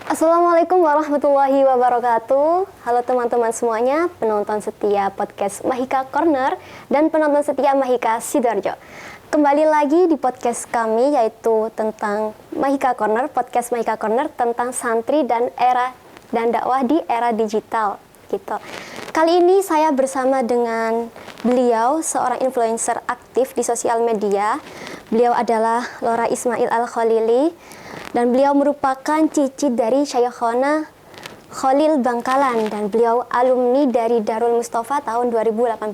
Assalamualaikum warahmatullahi wabarakatuh. Halo teman-teman semuanya, penonton setia podcast Mahika Corner dan penonton setia Mahika Sidoarjo. Kembali lagi di podcast kami yaitu tentang Mahika Corner, podcast Mahika Corner tentang santri dan dakwah di era digital gitu. Kali ini saya bersama dengan beliau, seorang influencer aktif di sosial media. Beliau adalah Lora Ismail Al-Khalili dan beliau merupakan cicit dari Syekhona Khalil Bangkalan dan beliau alumni dari Darul Mustafa tahun 2018.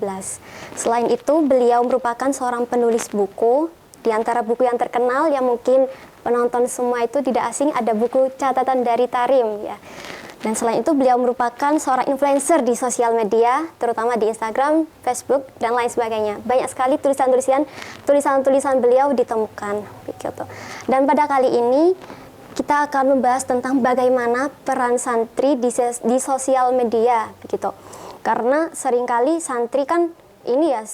Selain itu, beliau merupakan seorang penulis buku. Di antara buku yang terkenal yang mungkin penonton semua itu tidak asing, ada buku Catatan dari Tarim ya. Dan selain itu, beliau merupakan seorang influencer di sosial media, terutama di Instagram, Facebook, dan lain sebagainya. Banyak sekali tulisan-tulisan beliau ditemukan begitu. Dan pada kali ini kita akan membahas tentang bagaimana peran santri di sosial media begitu. Karena seringkali santri kan ini ya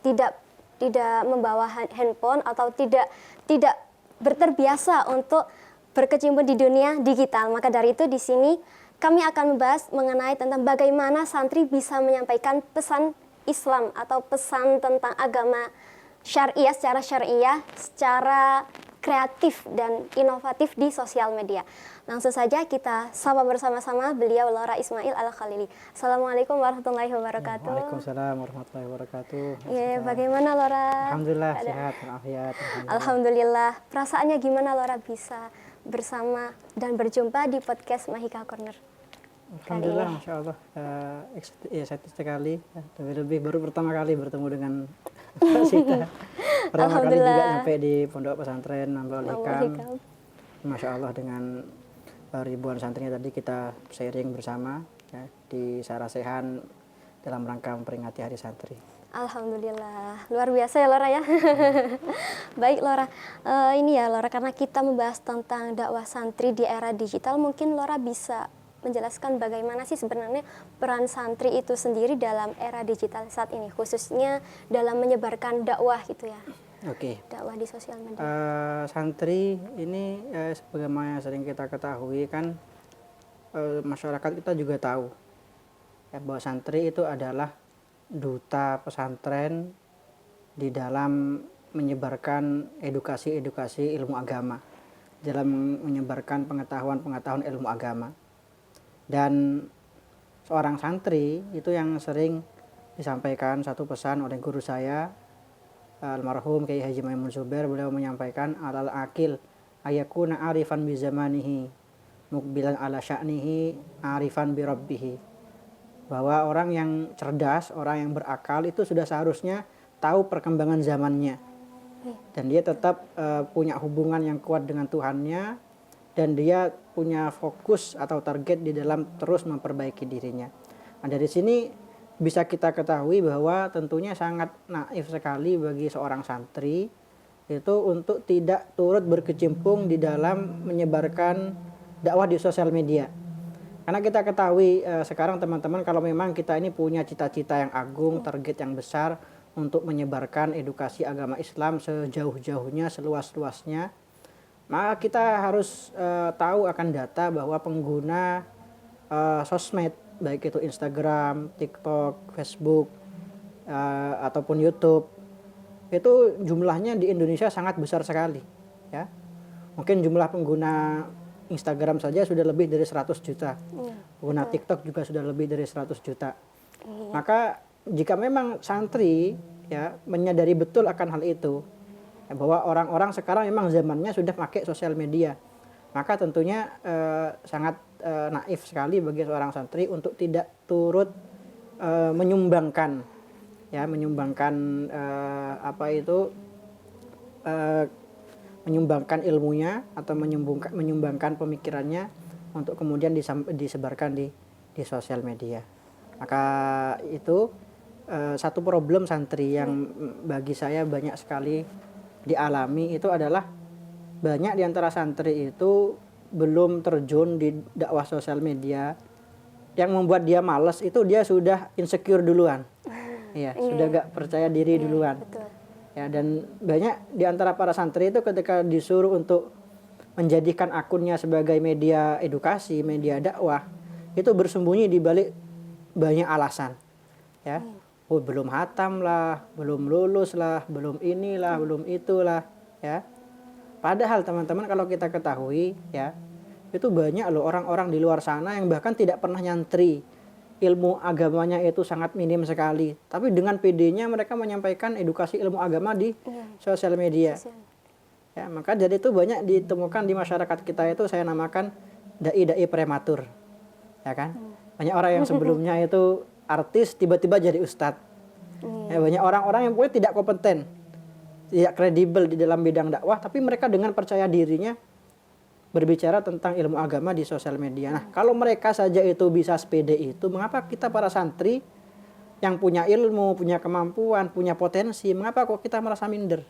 tidak membawa handphone atau tidak berterbiasa untuk berkecimpung di dunia digital. Maka dari itu di sini kami akan membahas mengenai tentang bagaimana santri bisa menyampaikan pesan Islam atau pesan tentang agama syariah secara kreatif dan inovatif di sosial media. Langsung saja kita sapa bersama-sama beliau Lora Ismail Al-Khalili. Assalamualaikum warahmatullahi wabarakatuh. Waalaikumsalam warahmatullahi wabarakatuh. Ya, bagaimana Lora? Alhamdulillah sehat walafiat. Alhamdulillah. Perasaannya gimana Lora bisa bersama dan berjumpa di podcast Mahika Corner? Alhamdulillah, masya Allah. Excited sekali. Lebih baru pertama kali bertemu dengan Sita. Pertama kali juga sampai di pondok pesantren Nambah Hikam. Masya Allah, dengan ribuan santrinya tadi kita sharing bersama ya, di Sarasehan dalam rangka memperingati Hari Santri. Alhamdulillah, luar biasa ya Lora ya. Baik Lora, ini ya Lora, karena kita membahas tentang dakwah santri di era digital, mungkin Lora bisa menjelaskan bagaimana sih sebenarnya peran santri itu sendiri dalam era digital saat ini, khususnya dalam menyebarkan dakwah gitu ya. Oke. Dakwah di sosial media. Santri ini sebagaimana sering kita ketahui kan, masyarakat kita juga tahu ya, bahwa santri itu adalah duta pesantren di dalam menyebarkan edukasi ilmu agama, dalam menyebarkan pengetahuan ilmu agama. Dan seorang santri itu yang sering disampaikan satu pesan oleh guru saya, almarhum Kiai Haji Maimun Zubair. Beliau menyampaikan alal akil ayakuna arifan bi zamanihi mukbilan ala sya'nihi arifan bi rabbihi, bahwa orang yang cerdas, orang yang berakal itu sudah seharusnya tahu perkembangan zamannya dan dia tetap punya hubungan yang kuat dengan Tuhannya, dan dia punya fokus atau target di dalam terus memperbaiki dirinya. Nah, dari sini bisa kita ketahui bahwa tentunya sangat naif sekali bagi seorang santri itu untuk tidak turut berkecimpung di dalam menyebarkan dakwah di sosial media. Karena kita ketahui sekarang teman-teman, kalau memang kita ini punya cita-cita yang agung, target yang besar untuk menyebarkan edukasi agama Islam sejauh-jauhnya, seluas-luasnya, maka kita harus tahu akan data bahwa pengguna sosmed, baik itu Instagram, TikTok, Facebook, ataupun YouTube, itu jumlahnya di Indonesia sangat besar sekali. Ya. Mungkin jumlah pengguna Instagram saja sudah lebih dari 100 juta. Pengguna TikTok juga sudah lebih dari 100 juta. Maka jika memang santri ya menyadari betul akan hal itu, ya, bahwa orang-orang sekarang memang zamannya sudah pakai sosial media, maka tentunya sangat naif sekali bagi seorang santri untuk tidak turut menyumbangkan menyumbangkan ilmunya atau menyumbangkan pemikirannya untuk kemudian disebarkan di sosial media. Maka itu satu problem santri yang bagi saya banyak sekali dialami, itu adalah banyak di antara santri itu belum terjun di dakwah sosial media. Yang membuat dia malas itu dia sudah insecure duluan. Sudah gak percaya diri duluan. Betul. Ya, dan banyak di antara para santri itu ketika disuruh untuk menjadikan akunnya sebagai media edukasi, media dakwah, itu bersembunyi di balik banyak alasan. Ya. Oh, belum hatam lah, belum lulus lah, belum inilah, belum itulah, ya. Padahal teman-teman kalau kita ketahui, ya, itu banyak loh orang-orang di luar sana yang bahkan tidak pernah nyantri. Ilmu agamanya itu sangat minim sekali. Tapi dengan PD-nya mereka menyampaikan edukasi ilmu agama di sosial media. Ya, maka dari itu banyak ditemukan di masyarakat kita itu saya namakan dai-dai prematur. Ya kan? Banyak orang yang sebelumnya itu artis tiba-tiba jadi ustadz. Ya, banyak orang-orang yang pokoknya tidak kompeten, tidak kredibel di dalam bidang dakwah, tapi mereka dengan percaya dirinya berbicara tentang ilmu agama di sosial media. Nah, kalau mereka saja itu bisa sepede itu, mengapa kita para santri yang punya ilmu, punya kemampuan, punya potensi, mengapa kok kita merasa minder?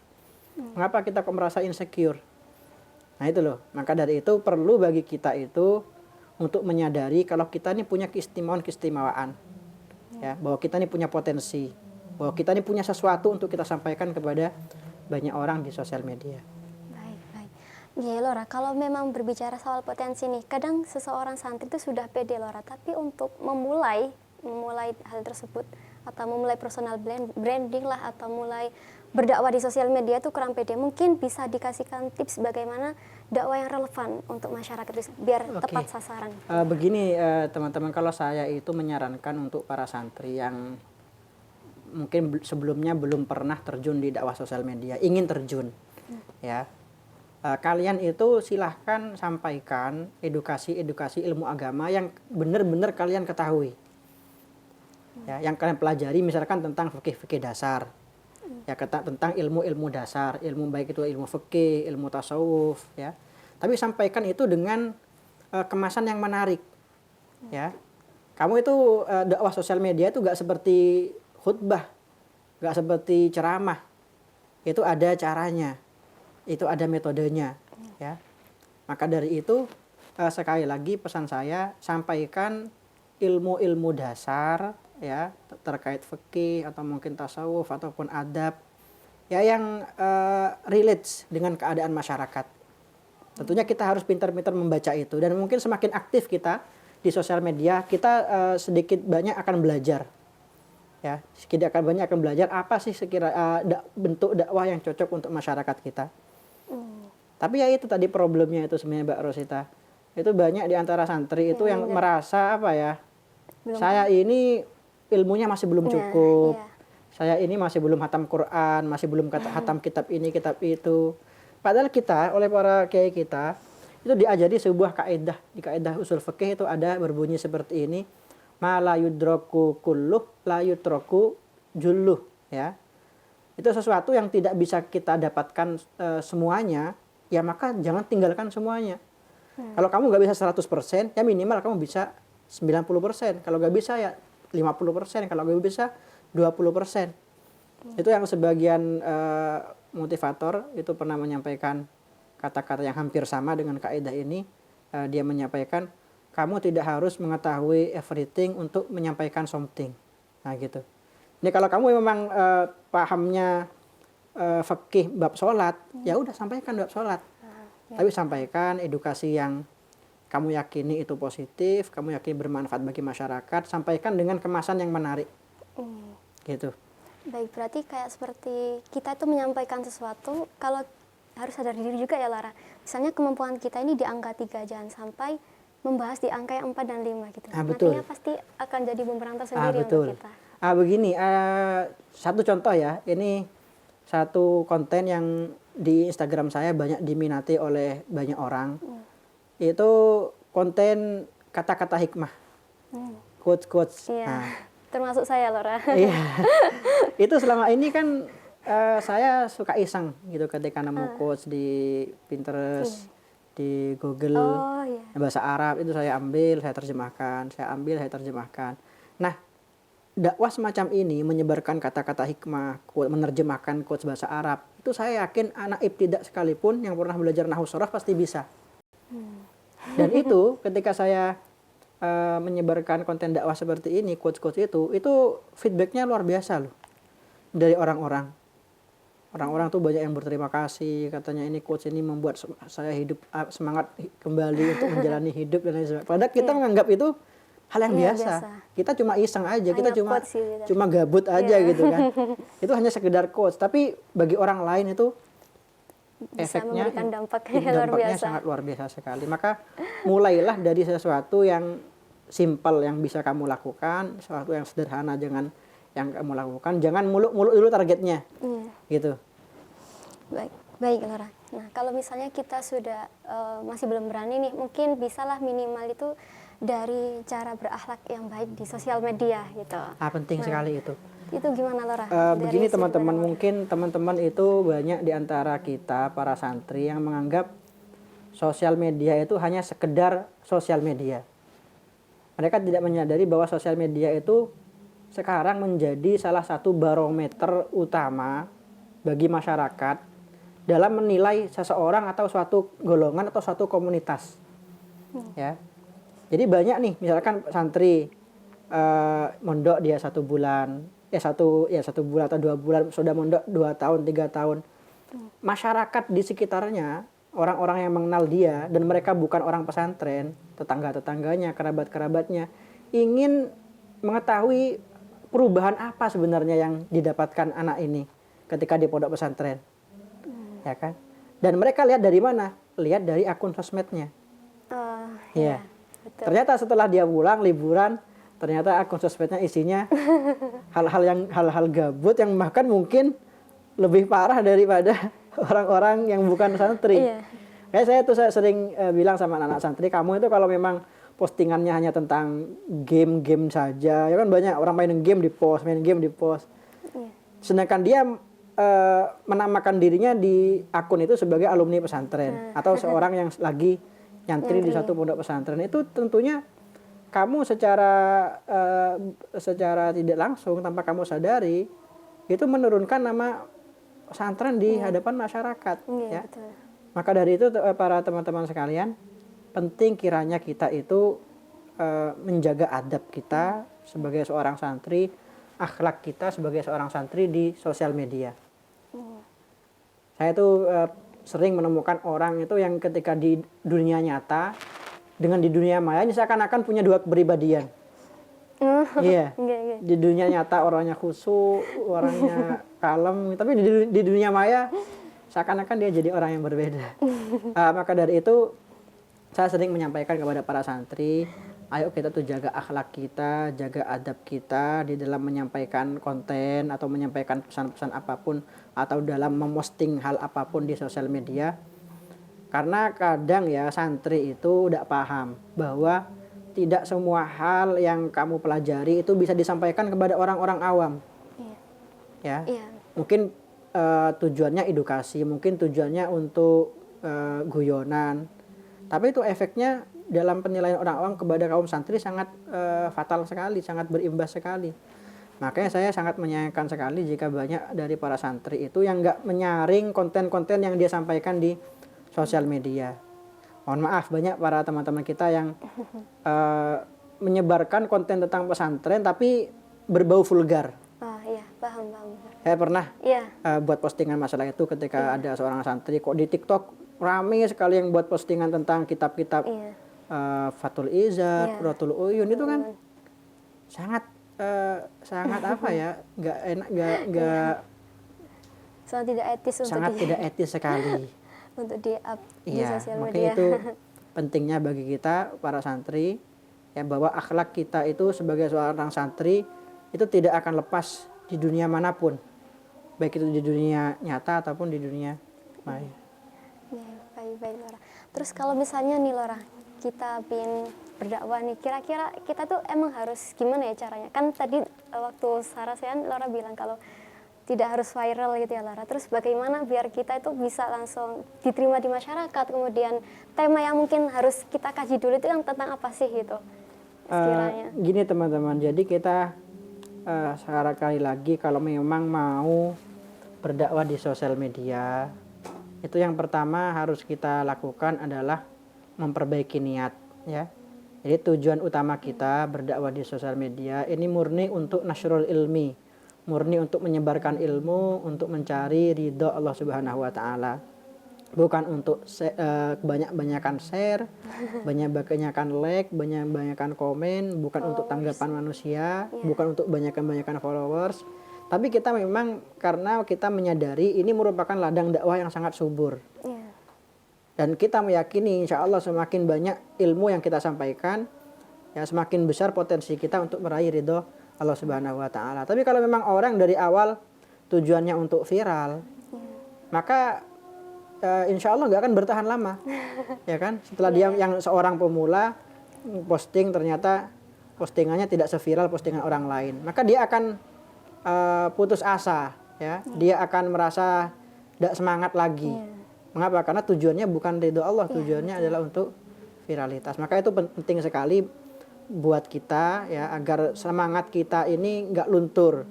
Mengapa kita kok merasa insecure? Nah itu loh, maka dari itu perlu bagi kita itu untuk menyadari kalau kita ini punya keistimewaan. Ya, bahwa kita ini punya potensi, bahwa kita ini punya sesuatu untuk kita sampaikan kepada banyak orang di sosial media. Baik. Ya Lora, kalau memang berbicara soal potensi nih, kadang seseorang santri itu sudah pede Lora, tapi untuk memulai hal tersebut atau memulai personal branding lah atau mulai berdakwah di sosial media itu kurang pede. Mungkin bisa dikasihkan tips bagaimana dakwah yang relevan untuk masyarakat itu biar tepat sasaran. Begini teman-teman, kalau saya itu menyarankan untuk para santri yang mungkin sebelumnya belum pernah terjun di dakwah sosial media, ingin terjun, ya, kalian itu silahkan sampaikan edukasi ilmu agama yang benar-benar kalian ketahui, ya, yang kalian pelajari, misalkan tentang fikih dasar, ya, tentang ilmu dasar, ilmu baik itu ilmu fikih, ilmu tasawuf, ya, tapi sampaikan itu dengan kemasan yang menarik, ya. Kamu itu dakwah sosial media itu gak seperti khutbah, gak seperti ceramah. Itu ada caranya, itu ada metodenya, ya. Maka dari itu sekali lagi pesan saya, sampaikan ilmu dasar, ya, terkait fikih atau mungkin tasawuf ataupun adab, ya, yang relates dengan keadaan masyarakat. Tentunya kita harus pintar-pintar membaca itu, dan mungkin semakin aktif kita di sosial media, kita sedikit banyak akan belajar. Ya, sedikit banyak akan belajar apa sih bentuk dakwah yang cocok untuk masyarakat kita. Tapi ya itu tadi problemnya itu sebenarnya Mbak Rosita. Itu banyak di antara santri itu yang merasa apa ya? Saya ini ilmunya masih belum cukup. Saya ini masih belum hatam Quran, masih belum hatam kitab ini, kitab itu. Padahal kita oleh para kiai kita itu diajari sebuah kaidah. Di kaidah usul fikih itu ada berbunyi seperti ini. Ma la yudraku kulluh la yutraku julluh, ya. Itu sesuatu yang tidak bisa kita dapatkan semuanya, ya maka jangan tinggalkan semuanya. Kalau kamu nggak bisa 100%, ya minimal kamu bisa 90%. Kalau nggak bisa ya 50%, kalau nggak bisa 20%. Itu yang sebagian motivator itu pernah menyampaikan kata-kata yang hampir sama dengan kaidah ini. Dia menyampaikan, kamu tidak harus mengetahui everything untuk menyampaikan something. Nah gitu. Ini kalau kamu memang pahamnya fikih bab sholat, ya udah sampaikan bab sholat. Tapi sampaikan edukasi yang kamu yakini itu positif, kamu yakini bermanfaat bagi masyarakat, sampaikan dengan kemasan yang menarik. Gitu. Baik, berarti kayak seperti kita itu menyampaikan sesuatu, kalau harus sadar diri juga ya Lara. Misalnya kemampuan kita ini di angka 3, jangan sampai membahas di angka yang 4 dan 5 gitu. Nantinya pasti akan jadi bumerang tersendiri untuk kita. Begini, satu contoh ya, ini satu konten yang di Instagram saya banyak diminati oleh banyak orang. Itu konten kata-kata hikmah, quotes-quotes. Iya, termasuk saya Lora. Iya, itu selama ini kan saya suka iseng gitu ketika nemu quotes di Pinterest, di Google, bahasa Arab itu saya ambil, saya terjemahkan, Nah, dakwah semacam ini menyebarkan kata-kata hikmah, menerjemahkan quotes bahasa Arab, itu saya yakin anak ibtidak sekalipun yang pernah belajar nahwu sharaf pasti bisa. Dan itu ketika saya menyebarkan konten dakwah seperti ini, quotes-quotes itu feedbacknya luar biasa loh dari orang-orang Orang-orang tuh banyak yang berterima kasih, katanya ini coach ini membuat saya hidup semangat kembali untuk menjalani hidup dan lain sebagainya. Padahal kita menganggap itu hal yang Iya, biasa. Kita cuma iseng aja, kita Hanya quotes sih, gitu. cuma gabut aja gitu kan. Itu hanya sekedar quotes, tapi bagi orang lain itu Bisa efeknya memberikan dampak yang luar dampaknya biasa. sangat luar biasa sekali. Maka mulailah dari sesuatu yang simpel yang bisa kamu lakukan, sesuatu yang sederhana jangan yang kamu lakukan, jangan muluk-muluk dulu targetnya. Gitu. Baik Laura. Nah, kalau misalnya kita sudah masih belum berani nih, mungkin bisalah minimal itu dari cara berakhlak yang baik di sosial media gitu. Penting sekali itu. Itu gimana Laura? Begini teman-teman, mungkin teman-teman itu banyak di antara kita para santri yang menganggap sosial media itu hanya sekedar sosial media. Mereka tidak menyadari bahwa sosial media itu sekarang menjadi salah satu barometer utama bagi masyarakat dalam menilai seseorang atau suatu golongan atau suatu komunitas. Ya. Jadi banyak nih, misalkan santri mondok dia 1 bulan, satu bulan atau 2 bulan, sudah mondok 2 tahun, 3 tahun. Masyarakat di sekitarnya, orang-orang yang mengenal dia dan mereka bukan orang pesantren, tetangga-tetangganya, kerabat-kerabatnya, ingin mengetahui perubahan apa sebenarnya yang didapatkan anak ini ketika di pondok pesantren. Ya kan? Dan mereka lihat dari mana? Lihat dari akun sosmednya. Iya. Betul. Ternyata setelah dia pulang liburan, ternyata akun sosmednya isinya hal-hal gabut yang bahkan mungkin lebih parah daripada orang-orang yang bukan santri. Iya. Kayak saya sering bilang sama anak-anak santri, kamu itu kalau memang postingannya hanya tentang game-game saja, ya kan banyak orang main game di post. Iya. Sedangkan dia menamakan dirinya di akun itu sebagai alumni pesantren atau seorang yang lagi nyantri di satu pondok pesantren, itu tentunya kamu secara tidak langsung tanpa kamu sadari itu menurunkan nama pesantren di hadapan masyarakat. Ya. Betul. Maka dari itu para teman-teman sekalian, penting kiranya kita itu menjaga adab kita sebagai seorang santri, akhlak kita sebagai seorang santri di sosial media. Saya tuh sering menemukan orang itu yang ketika di dunia nyata dengan di dunia maya seakan-akan punya 2 kepribadian. Iya. Di dunia nyata orangnya khusyuk, orangnya kalem, tapi di dunia maya seakan-akan dia jadi orang yang berbeda. Maka dari itu saya sering menyampaikan kepada para santri, ayo kita tuh jaga akhlak kita, jaga adab kita di dalam menyampaikan konten atau menyampaikan pesan-pesan apapun atau dalam memosting hal apapun di sosial media. Karena kadang ya santri itu tidak paham bahwa tidak semua hal yang kamu pelajari itu bisa disampaikan kepada orang-orang awam. Ya. Mungkin tujuannya edukasi, mungkin tujuannya untuk guyonan. Tapi itu efeknya dalam penilaian orang awam kepada kaum santri sangat fatal sekali, sangat berimbas sekali. Makanya saya sangat menyayangkan sekali jika banyak dari para santri itu yang nggak menyaring konten-konten yang dia sampaikan di sosial media. Mohon maaf, banyak para teman-teman kita yang menyebarkan konten tentang pesantren tapi berbau vulgar. Iya, paham. Saya pernah buat postingan masalah itu ketika ada seorang santri, kok di TikTok rame sekali yang buat postingan tentang kitab-kitab Fathul Izzat, Qurratul Uyun, itu kan sangat apa ya, nggak enak, nggak sangat tidak etis tidak etis sekali untuk di-up di sosial media. Makanya itu pentingnya bagi kita para santri ya, bahwa akhlak kita itu sebagai seorang santri itu tidak akan lepas di dunia manapun, baik itu di dunia nyata ataupun di dunia maya. Baik Laura. Terus kalau misalnya nih Laura, kita ingin berdakwah nih, kira-kira kita tuh emang harus gimana ya caranya? Kan tadi waktu Sarasehan Laura bilang kalau tidak harus viral gitu ya Laura. Terus bagaimana biar kita itu bisa langsung diterima di masyarakat, kemudian tema yang mungkin harus kita kaji dulu itu yang tentang apa sih gitu sekiranya? Gini teman-teman, jadi kita sekali lagi kalau memang mau berdakwah di sosial media, itu yang pertama harus kita lakukan adalah memperbaiki niat ya. Jadi tujuan utama kita berdakwah di sosial media ini murni untuk nasrul ilmi, murni untuk menyebarkan ilmu, untuk mencari ridho Allah Subhanahu wa taala. Bukan untuk banyak-banyakan share, banyak-banyakan like, banyak-banyakan komen, bukan Followers. untuk tanggapan manusia, bukan untuk banyak-banyakan followers. Tapi kita memang karena kita menyadari ini merupakan ladang dakwah yang sangat subur. Iya. Dan kita meyakini insya Allah semakin banyak ilmu yang kita sampaikan, ya semakin besar potensi kita untuk meraih ridho Allah Subhanahu wa taala. Tapi kalau memang orang dari awal tujuannya untuk viral, maka insya Allah nggak akan bertahan lama. Ya kan? Setelah dia yang seorang pemula posting ternyata postingannya tidak seviral postingan orang lain, maka dia akan putus asa, ya. Dia akan merasa tidak semangat lagi. Mengapa? Karena tujuannya bukan ridho Allah, tujuannya adalah untuk viralitas. Maka itu penting sekali buat kita, ya, agar semangat kita ini nggak luntur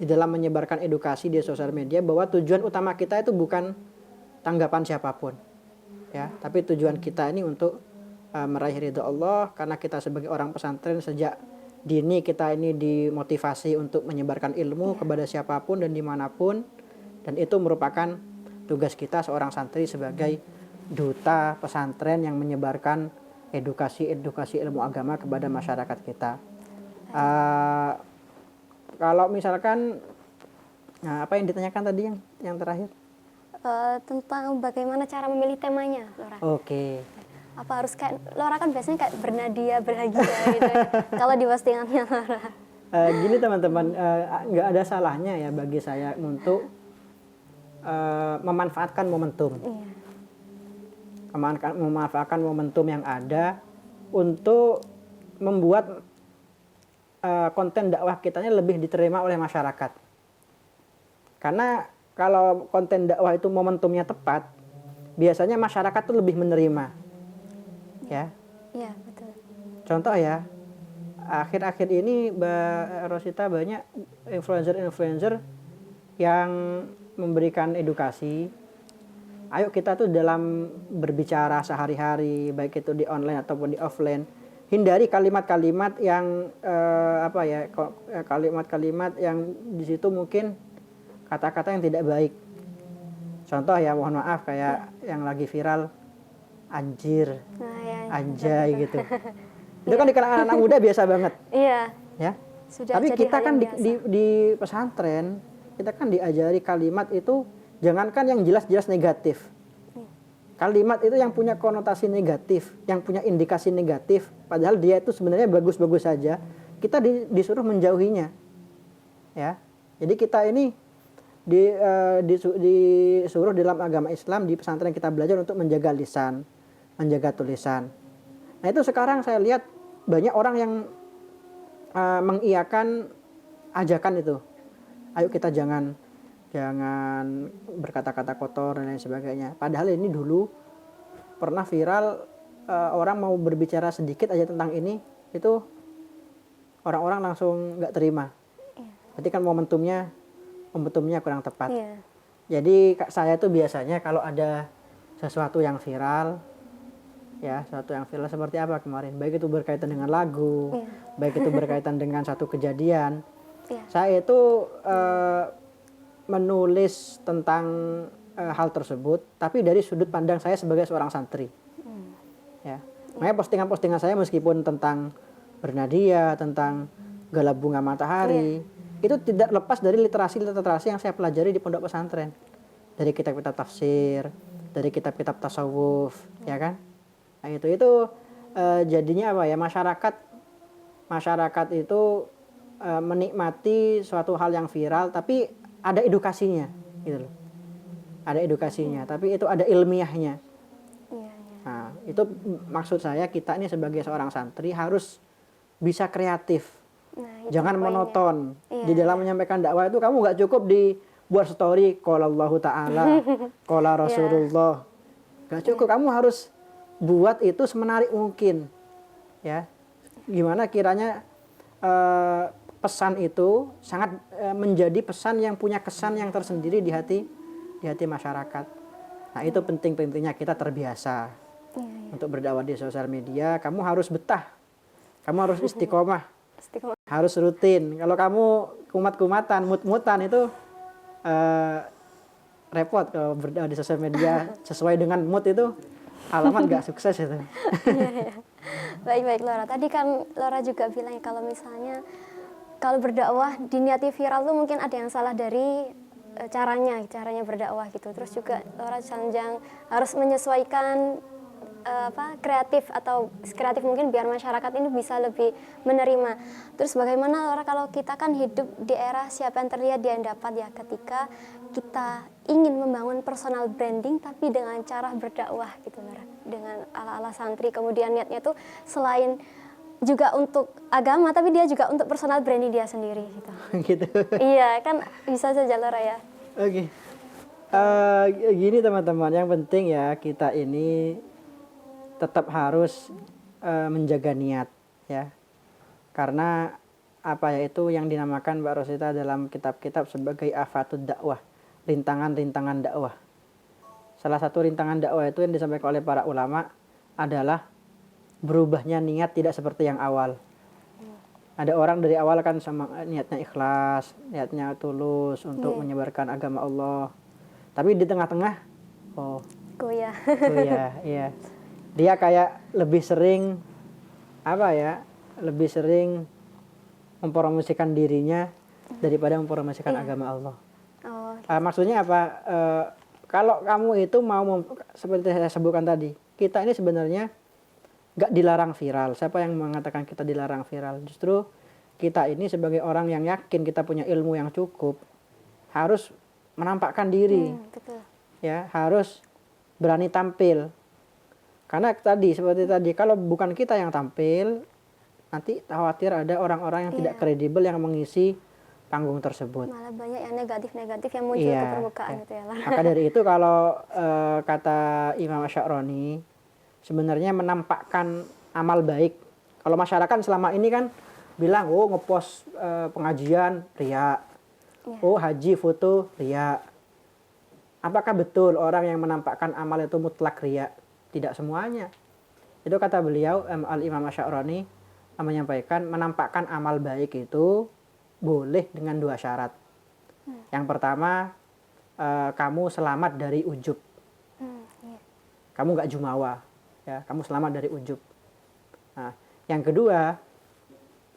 di dalam menyebarkan edukasi di sosial media, bahwa tujuan utama kita itu bukan tanggapan siapapun, ya, tapi tujuan kita ini untuk meraih ridho Allah. Karena kita sebagai orang pesantren sejak dini kita ini dimotivasi untuk menyebarkan ilmu kepada siapapun dan dimanapun, dan itu merupakan tugas kita seorang santri sebagai duta pesantren yang menyebarkan edukasi ilmu agama kepada masyarakat kita. Kalau misalkan apa yang ditanyakan tadi yang terakhir? Tentang bagaimana cara memilih temanya, Lora. Oke. Apa harus kayak Lora kan biasanya kayak bernadia berhagia gitu kalau di postingannya Lora. Gini teman-teman, nggak ada salahnya ya bagi saya untuk memanfaatkan momentum. Iya. Memanfaatkan momentum yang ada untuk membuat konten dakwah kitanya lebih diterima oleh masyarakat. Karena kalau konten dakwah itu momentumnya tepat, biasanya masyarakat tuh lebih menerima. Ya. Iya, betul. Contoh ya, akhir-akhir ini Mbak Rosita banyak influencer yang memberikan edukasi. Ayo kita tuh dalam berbicara sehari-hari, baik itu di online ataupun di offline, hindari kalimat-kalimat yang kalimat-kalimat yang di situ mungkin kata-kata yang tidak baik. Contoh ya, mohon maaf kayak yang lagi viral, anjir, anjay gitu. Itu kan di kalangan anak muda biasa banget. Iya. Ya. Sudah. Tapi kita kan di pesantren, kita kan diajari kalimat itu jangankan yang jelas-jelas negatif. Kalimat itu yang punya konotasi negatif, yang punya indikasi negatif, padahal dia itu sebenarnya bagus-bagus saja, kita disuruh menjauhinya. Ya. Jadi kita ini disuruh dalam agama Islam di pesantren kita belajar untuk menjaga lisan, menjaga tulisan. Nah itu sekarang saya lihat banyak orang yang mengiyakan ajakan itu. Ayo kita jangan berkata-kata kotor dan lain sebagainya. Padahal ini dulu pernah viral, orang mau berbicara sedikit aja tentang ini, itu orang-orang langsung nggak terima. Berarti kan momentumnya kurang tepat. Iya. Jadi saya tuh biasanya kalau ada sesuatu yang viral, ya sesuatu yang viral seperti apa kemarin, baik itu berkaitan dengan lagu, baik itu berkaitan dengan satu kejadian, saya itu menulis tentang hal tersebut, tapi dari sudut pandang saya sebagai seorang santri. Ya, makanya postingan-postingan saya meskipun tentang bernadia, tentang galak bunga matahari, itu tidak lepas dari literasi yang saya pelajari di pondok pesantren, dari kitab-kitab tafsir, dari kitab-kitab tasawuf, ya kan? Nah itu jadinya apa ya, masyarakat itu menikmati suatu hal yang viral, tapi ada edukasinya, gitu loh. Ada edukasinya, tapi itu ada ilmiahnya. Nah itu maksud saya, kita ini sebagai seorang santri harus bisa kreatif. Jangan monoton. Di dalam menyampaikan dakwah itu kamu nggak cukup dibuat story qala Allahu ta'ala, qala Rasulullah. Nggak cukup, kamu harus buat itu semenarik mungkin. Ya. Gimana kiranya pesan itu sangat menjadi pesan yang punya kesan yang tersendiri di hati masyarakat. Nah, itu pentingnya kita terbiasa untuk berdakwah di sosial media. Kamu harus betah. Kamu harus istiqomah. Istiqomah. Harus rutin. Kalau kamu kumat-kumatan, mut-mutan itu repot kalau berdakwah di sosial media sesuai dengan mood itu alamat nggak sukses itu. Iya. Baik Lora. Tadi kan Lora juga bilang kalau misalnya kalau berdakwah diniati viral tuh mungkin ada yang salah dari caranya berdakwah gitu. Terus juga Lora sanjang harus menyesuaikan kreatif mungkin biar masyarakat ini bisa lebih menerima. Terus bagaimana Lora kalau kita kan hidup di era siapa yang terlihat dia yang dapat ya, ketika kita ingin membangun personal branding tapi dengan cara berdakwah gitu Lora, dengan ala-ala santri, kemudian niatnya tuh selain juga untuk agama tapi dia juga untuk personal branding dia sendiri gitu. Gitu. Iya kan bisa saja Lora ya. Oke. Gini teman-teman, yang penting ya kita ini tetap harus menjaga niat ya. Karena apa ya, itu yang dinamakan Mbak Rosita dalam kitab-kitab sebagai afatud dakwah, rintangan-rintangan dakwah. Salah satu rintangan dakwah itu yang disampaikan oleh para ulama adalah berubahnya niat tidak seperti yang awal. Ada orang dari awal kan sama niatnya ikhlas, niatnya tulus untuk menyebarkan agama Allah. Tapi di tengah-tengah Goyah. Iya. Dia kayak lebih sering lebih sering mempromosikan dirinya daripada mempromosikan agama Allah. Maksudnya apa? Kalau kamu itu mau seperti saya sebutkan tadi, kita ini sebenarnya nggak dilarang viral. Siapa yang mengatakan kita dilarang viral? Justru kita ini sebagai orang yang yakin kita punya ilmu yang cukup, harus menampakkan diri. Betul. Ya, harus berani tampil. Karena seperti tadi, kalau bukan kita yang tampil, nanti khawatir ada orang-orang yang tidak kredibel yang mengisi panggung tersebut. Malah banyak yang negatif-negatif yang muncul ke permukaan gitu ya. Maka dari itu kalau kata Imam Asy'arani, sebenarnya menampakkan amal baik. Kalau masyarakat selama ini kan bilang, ngepost pengajian riya. Haji foto riya. Apakah betul orang yang menampakkan amal itu mutlak riya? Tidak semuanya. Itu kata beliau, Al-Imam Asy'arani menyampaikan menampakkan amal baik itu boleh dengan 2 syarat. Yang pertama, kamu selamat dari ujub. Kamu nggak jumawa, ya, kamu selamat dari ujub. Nah, yang kedua,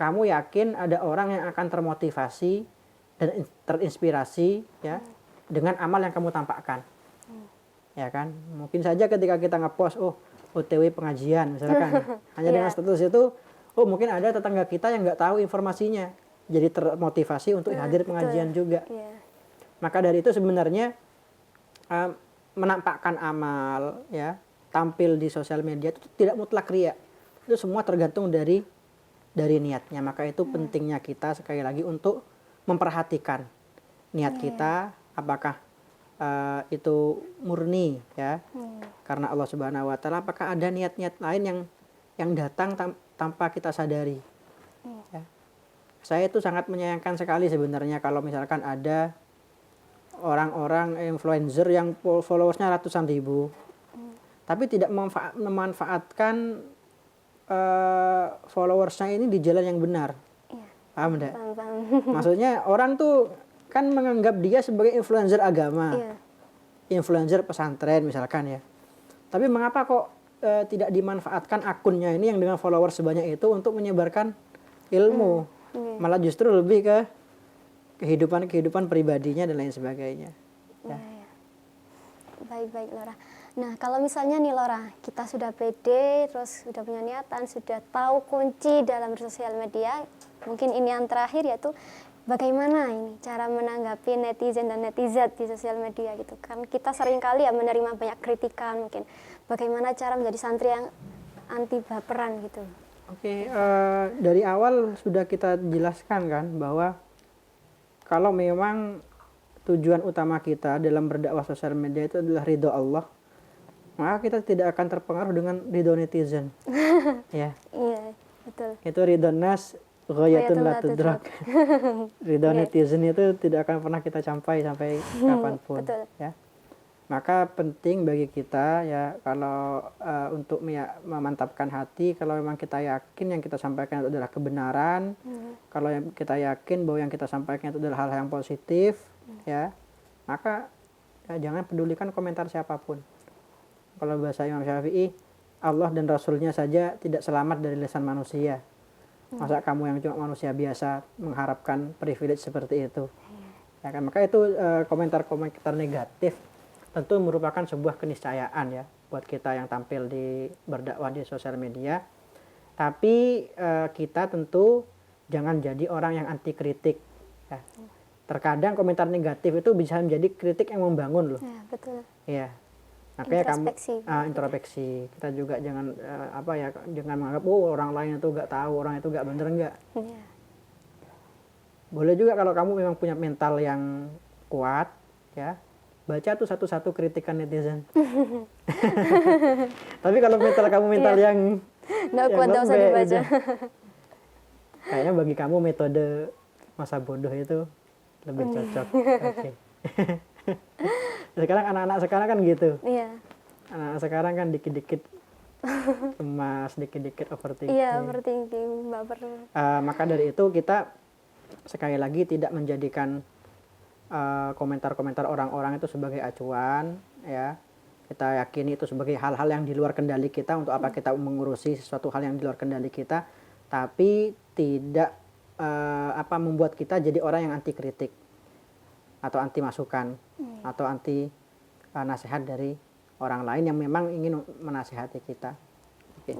kamu yakin ada orang yang akan termotivasi dan terinspirasi ya dengan amal yang kamu tampakkan. Ya kan, mungkin saja ketika kita ngepost OTW pengajian misalkan hanya dengan status itu, mungkin ada tetangga kita yang nggak tahu informasinya, jadi termotivasi untuk hadir pengajian juga. Maka dari itu sebenarnya menampakkan amal ya, tampil di sosial media itu tidak mutlak riya, itu semua tergantung dari niatnya. Maka itu pentingnya kita sekali lagi untuk memperhatikan niat kita, apakah itu murni ya karena Allah Subhanahu Wa Taala, apakah ada niat-niat lain yang datang tanpa kita sadari. Ya. Saya itu sangat menyayangkan sekali sebenarnya kalau misalkan ada orang-orang influencer yang followersnya ratusan ribu, tapi tidak memanfaatkan followersnya ini di jalan yang benar. Paham enggak? Maksudnya orang tuh kan menganggap dia sebagai influencer agama, influencer pesantren misalkan ya. Tapi mengapa kok tidak dimanfaatkan akunnya ini yang dengan followers sebanyak itu untuk menyebarkan ilmu? Malah justru lebih ke kehidupan pribadinya dan lain sebagainya. Ya. Baik Lora. Nah kalau misalnya nih Lora, kita sudah pede, terus sudah punya niatan, sudah tahu kunci dalam sosial media, mungkin ini yang terakhir yaitu bagaimana ini cara menanggapi netizen dan netizat di sosial media gitu kan. Kita sering kali ya menerima banyak kritikan mungkin. Bagaimana cara menjadi santri yang anti baperan gitu. Oke, dari awal sudah kita jelaskan kan bahwa kalau memang tujuan utama kita dalam berdakwah sosial media itu adalah ridho Allah, maka kita tidak akan terpengaruh dengan ridho netizen. Ya. Iya, betul. Itu ridho nas ghayatun la tudrak. Ridho netizen itu tidak akan pernah kita sampai kapanpun. Betul. Ya. Maka penting bagi kita ya kalau untuk memantapkan hati, kalau memang kita yakin yang kita sampaikan itu adalah kebenaran, kalau yang kita yakin bahwa yang kita sampaikan itu adalah hal yang positif, ya, maka ya, jangan pedulikan komentar siapapun. Kalau bahasa Imam Syafi'i, Allah dan Rasulnya saja tidak selamat dari lisan manusia. Masa kamu yang cuma manusia biasa mengharapkan privilege seperti itu? Ya kan? Maka itu komentar-komentar negatif tentu merupakan sebuah keniscayaan ya buat kita yang tampil berdakwah di sosial media. Tapi kita tentu jangan jadi orang yang anti kritik. Ya. Terkadang komentar negatif itu bisa menjadi kritik yang membangun loh. Ya, betul. Iya. Makanya Introspeksi. Introspeksi. Kita juga jangan jangan menganggap orang lain itu nggak tahu, orang itu nggak bener nggak. Ya. Boleh juga kalau kamu memang punya mental yang kuat, ya baca tuh satu-satu kritikan netizen. Tapi kalau kamu mental yang nggak kuat, nggak usah dibaca. Kayaknya bagi kamu metode masa bodoh itu lebih cocok. Oke. Sekarang anak-anak sekarang kan gitu. Iya. Anak-anak sekarang kan dikit-dikit emas, dikit-dikit overthinking. Iya, overthinking, baper. Maka dari itu kita sekali lagi tidak menjadikan komentar-komentar orang-orang itu sebagai acuan, ya. Kita yakini itu sebagai hal-hal yang di luar kendali kita, untuk apa kita mengurusi sesuatu hal yang di luar kendali kita, tapi tidak membuat kita jadi orang yang anti kritik atau anti masukan atau anti nasihat dari orang lain yang memang ingin menasihati kita. Oke.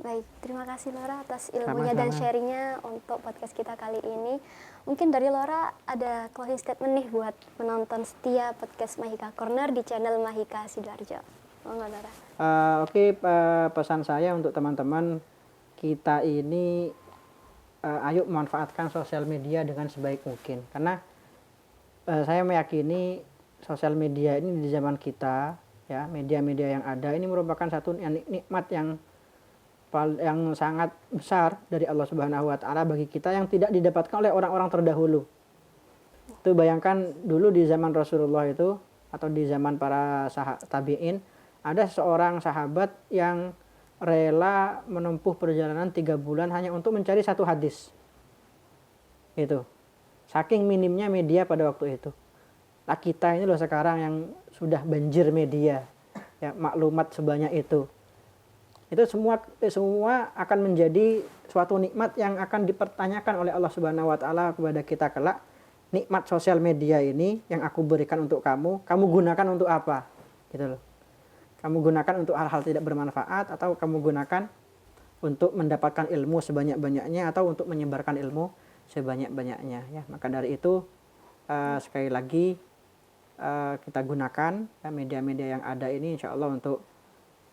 Baik, terima kasih Lora atas ilmunya dan sharingnya untuk podcast kita kali ini. Mungkin dari Lora ada closing statement nih buat penonton setia podcast Mahika Corner di channel Mahika Sidoarjo. Monggo Lora. Oke, pesan saya untuk teman-teman, kita ini ayo memanfaatkan sosial media dengan sebaik mungkin. Karena saya meyakini sosial media ini di zaman kita, ya, media-media yang ada ini merupakan satu nikmat yang sangat besar dari Allah Subhanahu wa taala bagi kita yang tidak didapatkan oleh orang-orang terdahulu. Itu bayangkan dulu di zaman Rasulullah itu atau di zaman para tabi'in, ada seorang sahabat yang rela menempuh perjalanan 3 bulan hanya untuk mencari satu hadis. Itu. Saking minimnya media pada waktu itu. Nah, kita ini loh sekarang yang sudah banjir media, ya, maklumat sebanyak itu. Itu semua akan menjadi suatu nikmat yang akan dipertanyakan oleh Allah Subhanahu wa taala kepada kita kelak. Nikmat sosial media ini yang aku berikan untuk kamu gunakan untuk apa? Gitu loh. Kamu gunakan untuk hal-hal tidak bermanfaat, atau kamu gunakan untuk mendapatkan ilmu sebanyak-banyaknya, atau untuk menyebarkan ilmu sebanyak-banyaknya, ya. Maka dari itu sekali lagi kita gunakan media-media yang ada ini insya Allah untuk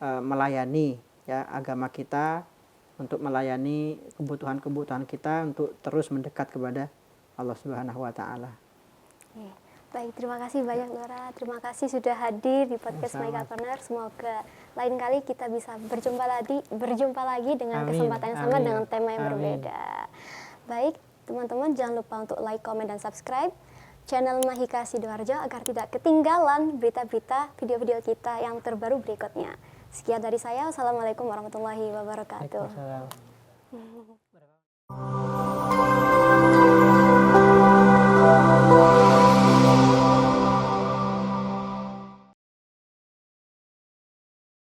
melayani, ya, agama kita, untuk melayani kebutuhan-kebutuhan kita, untuk terus mendekat kepada Allah Subhanahu wa taala. Baik, terima kasih banyak Lora. Terima kasih sudah hadir di podcast Mahika Corner. Semoga lain kali kita bisa berjumpa lagi dengan kesempatan yang sama dengan tema yang berbeda. Baik, teman-teman jangan lupa untuk like, comment, dan subscribe channel Mahika Sidoarjo agar tidak ketinggalan berita-berita video-video kita yang terbaru berikutnya. Sekian dari saya. Wassalamualaikum warahmatullahi wabarakatuh. Waalaikumsalam.